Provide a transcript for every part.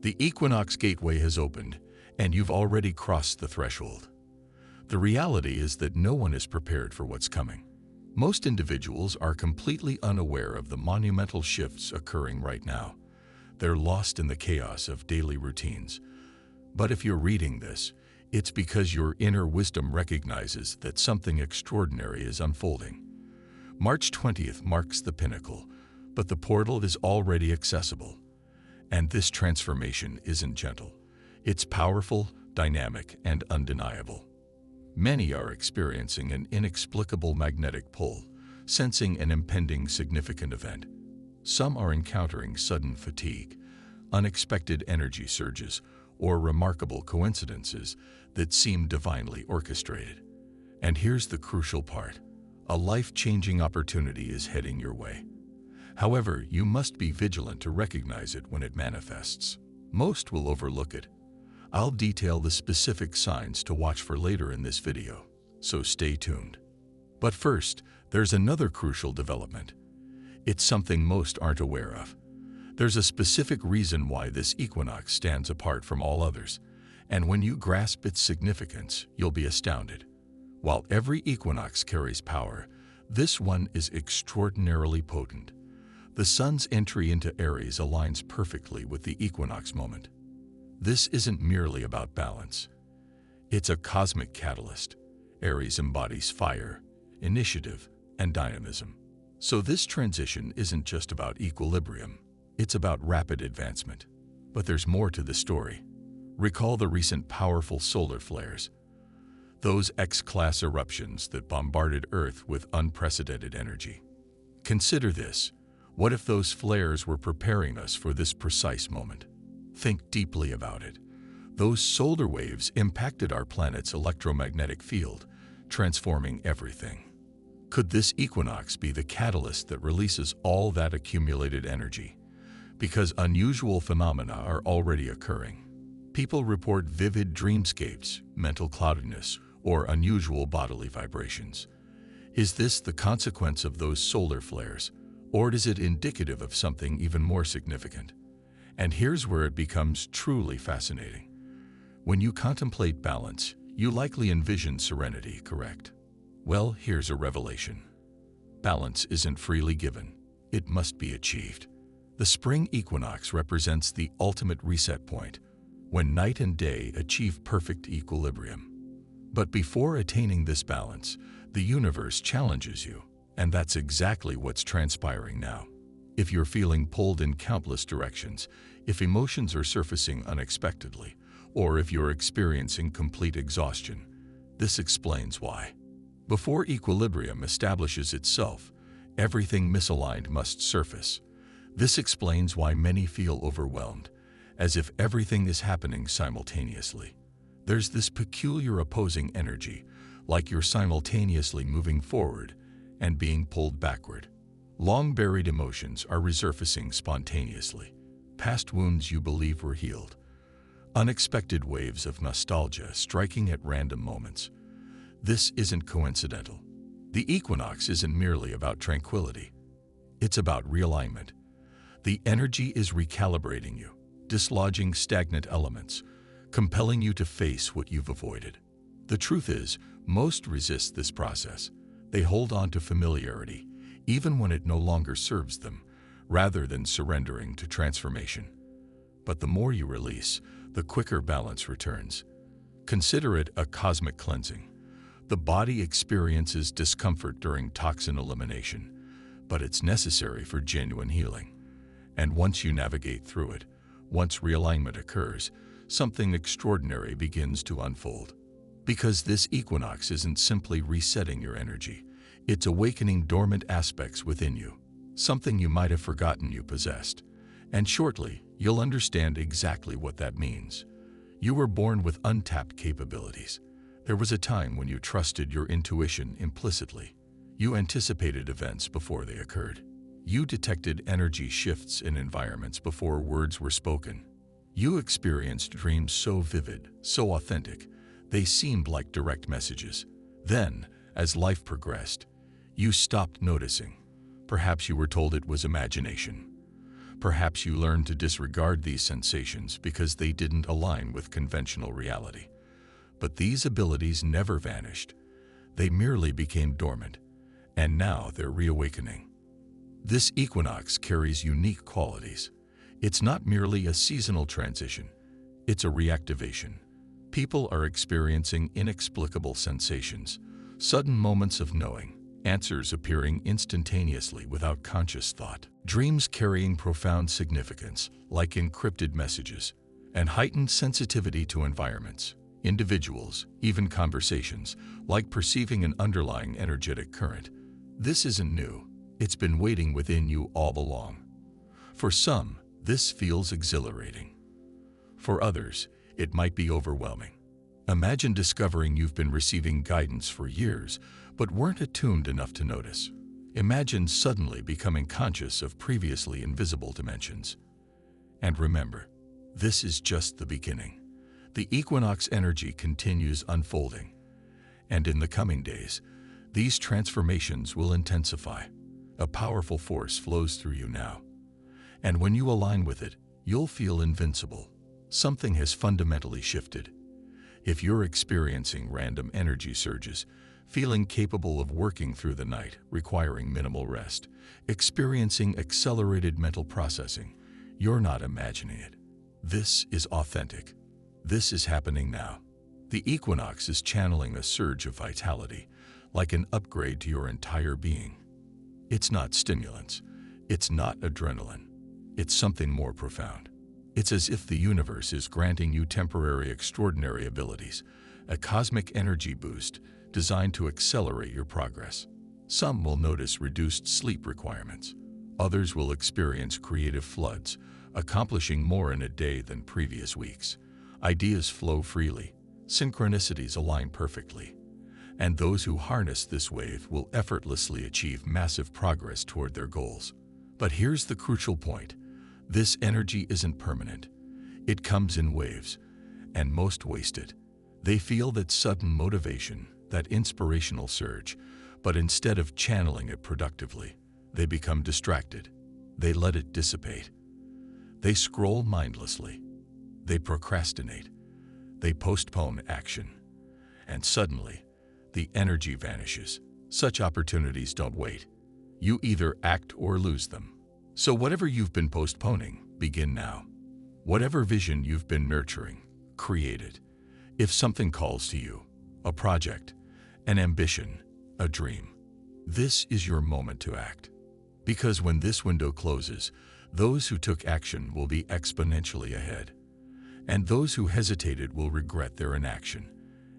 The equinox gateway has opened, and you've already crossed the threshold. The reality is that no one is prepared for what's coming. Most individuals are completely unaware of the monumental shifts occurring right now. They're lost in the chaos of daily routines. But if you're reading this, it's because your inner wisdom recognizes that something extraordinary is unfolding. March 20th marks the pinnacle, but the portal is already accessible. And this transformation isn't gentle. It's powerful, dynamic, and undeniable. Many are experiencing an inexplicable magnetic pull, sensing an impending significant event. Some are encountering sudden fatigue, unexpected energy surges, or remarkable coincidences that seem divinely orchestrated. And here's the crucial part. A life-changing opportunity is heading your way. However, you must be vigilant to recognize it when it manifests. Most will overlook it. I'll detail the specific signs to watch for later in this video, so stay tuned. But first, there's another crucial development. It's something most aren't aware of. There's a specific reason why this equinox stands apart from all others, and when you grasp its significance, you'll be astounded. While every equinox carries power, this one is extraordinarily potent. The sun's entry into Aries aligns perfectly with the equinox moment. This isn't merely about balance. It's a cosmic catalyst. Aries embodies fire, initiative, and dynamism. So this transition isn't just about equilibrium. It's about rapid advancement. But there's more to the story. Recall the recent powerful solar flares. Those X-class eruptions that bombarded Earth with unprecedented energy. Consider this. What if those flares were preparing us for this precise moment? Think deeply about it. Those solar waves impacted our planet's electromagnetic field, transforming everything. Could this equinox be the catalyst that releases all that accumulated energy? Because unusual phenomena are already occurring. People report vivid dreamscapes, mental cloudiness, or unusual bodily vibrations. Is this the consequence of those solar flares, or is it indicative of something even more significant? And here's where it becomes truly fascinating. When you contemplate balance, you likely envision serenity, correct? Well, here's a revelation. Balance isn't freely given. It must be achieved. The spring equinox represents the ultimate reset point, when night and day achieve perfect equilibrium. But before attaining this balance, the universe challenges you, and that's exactly what's transpiring now. If you're feeling pulled in countless directions, if emotions are surfacing unexpectedly, or if you're experiencing complete exhaustion, this explains why. Before equilibrium establishes itself, everything misaligned must surface. This explains why many feel overwhelmed, as if everything is happening simultaneously. There's this peculiar opposing energy, like you're simultaneously moving forward and being pulled backward. Long-buried emotions are resurfacing spontaneously. Past wounds you believe were healed. Unexpected waves of nostalgia striking at random moments. This isn't coincidental. The equinox isn't merely about tranquility. It's about realignment. The energy is recalibrating you, dislodging stagnant elements, compelling you to face what you've avoided. The truth is, most resist this process. They hold on to familiarity, even when it no longer serves them, rather than surrendering to transformation. But the more you release, the quicker balance returns. Consider it a cosmic cleansing. The body experiences discomfort during toxin elimination, but it's necessary for genuine healing. And once you navigate through it, once realignment occurs, something extraordinary begins to unfold. Because this equinox isn't simply resetting your energy, it's awakening dormant aspects within you, something you might have forgotten you possessed. And shortly, you'll understand exactly what that means. You were born with untapped capabilities. There was a time when you trusted your intuition implicitly. You anticipated events before they occurred. You detected energy shifts in environments before words were spoken. You experienced dreams so vivid, so authentic, they seemed like direct messages. Then, as life progressed, you stopped noticing. Perhaps you were told it was imagination. Perhaps you learned to disregard these sensations because they didn't align with conventional reality. But these abilities never vanished. They merely became dormant, and now they're reawakening. This equinox carries unique qualities. It's not merely a seasonal transition, it's a reactivation. People are experiencing inexplicable sensations, sudden moments of knowing, answers appearing instantaneously without conscious thought, dreams carrying profound significance, like encrypted messages, and heightened sensitivity to environments, individuals, even conversations, like perceiving an underlying energetic current. This isn't new. It's been waiting within you all along. For some, this feels exhilarating. For others, it might be overwhelming. Imagine discovering you've been receiving guidance for years, but weren't attuned enough to notice. Imagine suddenly becoming conscious of previously invisible dimensions. And remember, this is just the beginning. The equinox energy continues unfolding, and in the coming days, these transformations will intensify. A powerful force flows through you now, and when you align with it, you'll feel invincible. Something has fundamentally shifted. If you're experiencing random energy surges, feeling capable of working through the night, requiring minimal rest, experiencing accelerated mental processing, you're not imagining it. This is authentic. This is happening now. The equinox is channeling a surge of vitality, like an upgrade to your entire being. It's not stimulants. It's not adrenaline. It's something more profound. It's as if the universe is granting you temporary extraordinary abilities, a cosmic energy boost designed to accelerate your progress. Some will notice reduced sleep requirements. Others will experience creative floods, accomplishing more in a day than previous weeks. Ideas flow freely, synchronicities align perfectly, and those who harness this wave will effortlessly achieve massive progress toward their goals. But here's the crucial point. This energy isn't permanent. It comes in waves, and most waste it. They feel that sudden motivation, that inspirational surge, but instead of channeling it productively, they become distracted. They let it dissipate. They scroll mindlessly. They procrastinate. They postpone action. And suddenly, the energy vanishes. Such opportunities don't wait. You either act or lose them. So whatever you've been postponing, begin now. Whatever vision you've been nurturing, create it. If something calls to you, a project, an ambition, a dream, this is your moment to act. Because when this window closes, those who took action will be exponentially ahead. And those who hesitated will regret their inaction.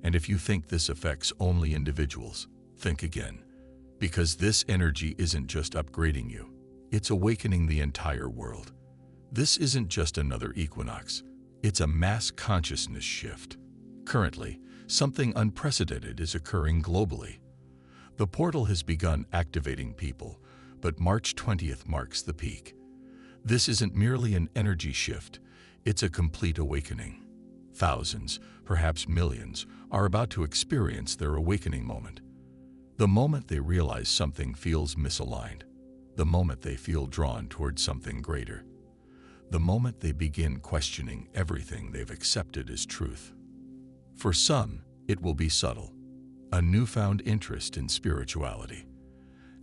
And if you think this affects only individuals, think again. Because this energy isn't just upgrading you, it's awakening the entire world. This isn't just another equinox, it's a mass consciousness shift. Currently, something unprecedented is occurring globally. The portal has begun activating people, but March 20th marks the peak. This isn't merely an energy shift, it's a complete awakening. Thousands, perhaps millions, are about to experience their awakening moment. The moment they realize something feels misaligned. The moment they feel drawn towards something greater. The moment they begin questioning everything they've accepted as truth. For some, it will be subtle. A newfound interest in spirituality.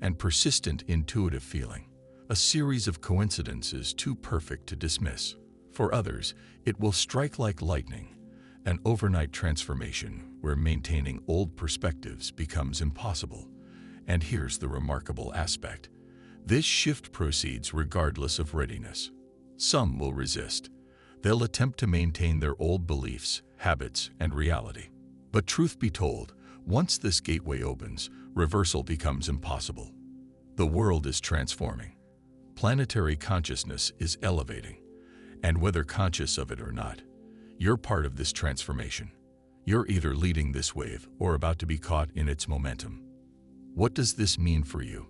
And persistent intuitive feeling. A series of coincidences too perfect to dismiss. For others, it will strike like lightning. An overnight transformation where maintaining old perspectives becomes impossible. And here's the remarkable aspect. This shift proceeds regardless of readiness. Some will resist. They'll attempt to maintain their old beliefs, habits, and reality. But truth be told, once this gateway opens, reversal becomes impossible. The world is transforming. Planetary consciousness is elevating. And whether conscious of it or not, you're part of this transformation. You're either leading this wave or about to be caught in its momentum. What does this mean for you?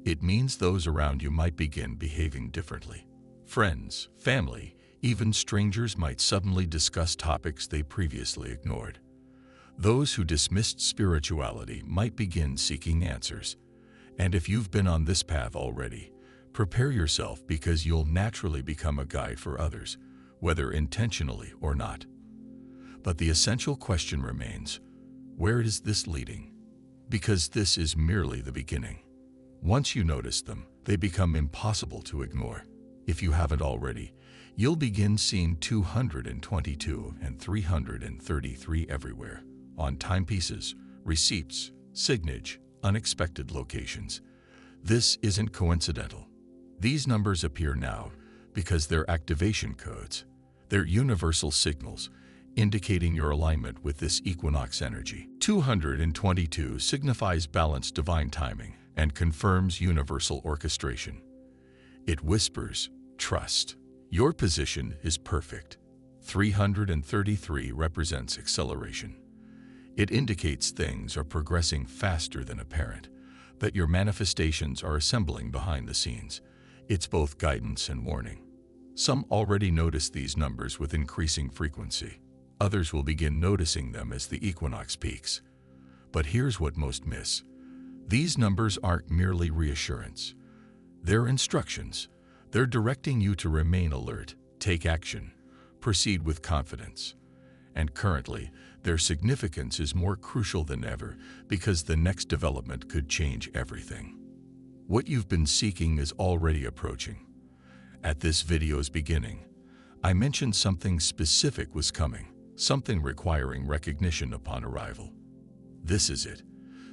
It means those around you might begin behaving differently. Friends, family, even strangers might suddenly discuss topics they previously ignored. Those who dismissed spirituality might begin seeking answers. And if you've been on this path already, Prepare yourself because you'll naturally become a guide for others, whether intentionally or not. But the essential question remains, where is this leading? Because this is merely the beginning. Once you notice them, they become impossible to ignore. If you haven't already, you'll begin seeing 222 and 333 everywhere, on timepieces, receipts, signage, unexpected locations. This isn't coincidental. These numbers appear now because they're activation codes. They're universal signals, indicating your alignment with this equinox energy. 222 signifies balanced divine timing and confirms universal orchestration. It whispers, trust. Your position is perfect. 333 represents acceleration. It indicates things are progressing faster than apparent, that your manifestations are assembling behind the scenes. It's both guidance and warning. Some already notice these numbers with increasing frequency. Others will begin noticing them as the equinox peaks. But here's what most miss. These numbers aren't merely reassurance. They're instructions. They're directing you to remain alert, take action, proceed with confidence. And currently, their significance is more crucial than ever because the next development could change everything. What you've been seeking is already approaching. At this video's beginning, I mentioned something specific was coming, something requiring recognition upon arrival. This is it.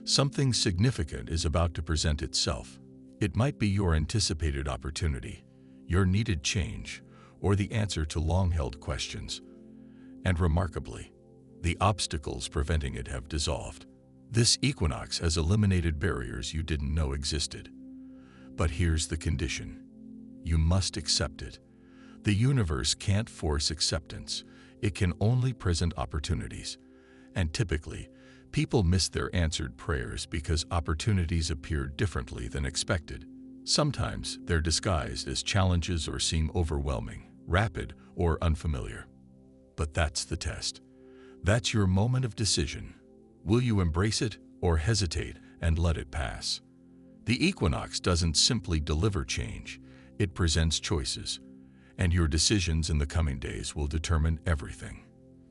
Something significant is about to present itself. It might be your anticipated opportunity, your needed change, or the answer to long-held questions. And remarkably, the obstacles preventing it have dissolved. This equinox has eliminated barriers you didn't know existed. But here's the condition. You must accept it. The universe can't force acceptance. It can only present opportunities. And typically, people miss their answered prayers because opportunities appear differently than expected. Sometimes they're disguised as challenges or seem overwhelming, rapid, or unfamiliar. But that's the test. That's your moment of decision. Will you embrace it or hesitate and let it pass? The equinox doesn't simply deliver change. It presents choices. And your decisions in the coming days will determine everything.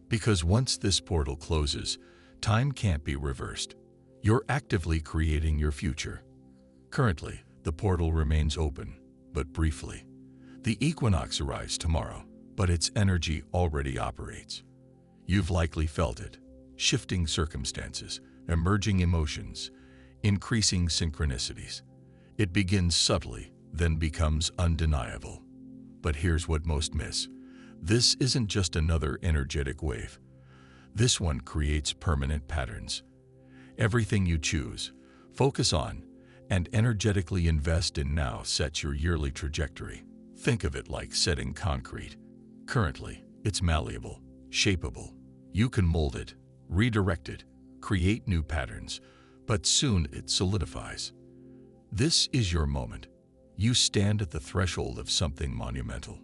Because once this portal closes, time can't be reversed. You're actively creating your future. Currently, the portal remains open, but briefly. The equinox arrives tomorrow, but its energy already operates. You've likely felt it. Shifting circumstances, emerging emotions, increasing synchronicities. It begins subtly, then becomes undeniable. But here's what most miss. This isn't just another energetic wave. This one creates permanent patterns. Everything you choose, focus on, and energetically invest in now sets your yearly trajectory. Think of it like setting concrete. Currently, it's malleable, shapeable. You can mold it, redirect it, create new patterns, but soon it solidifies. This is your moment. You stand at the threshold of something monumental.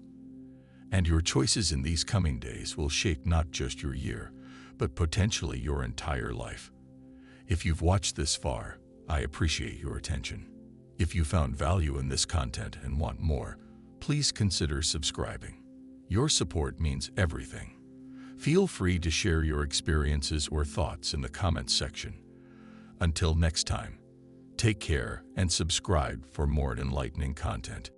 And your choices in these coming days will shape not just your year, but potentially your entire life. If you've watched this far, I appreciate your attention. If you found value in this content and want more, please consider subscribing. Your support means everything. Feel free to share your experiences or thoughts in the comments section. Until next time, take care and subscribe for more enlightening content.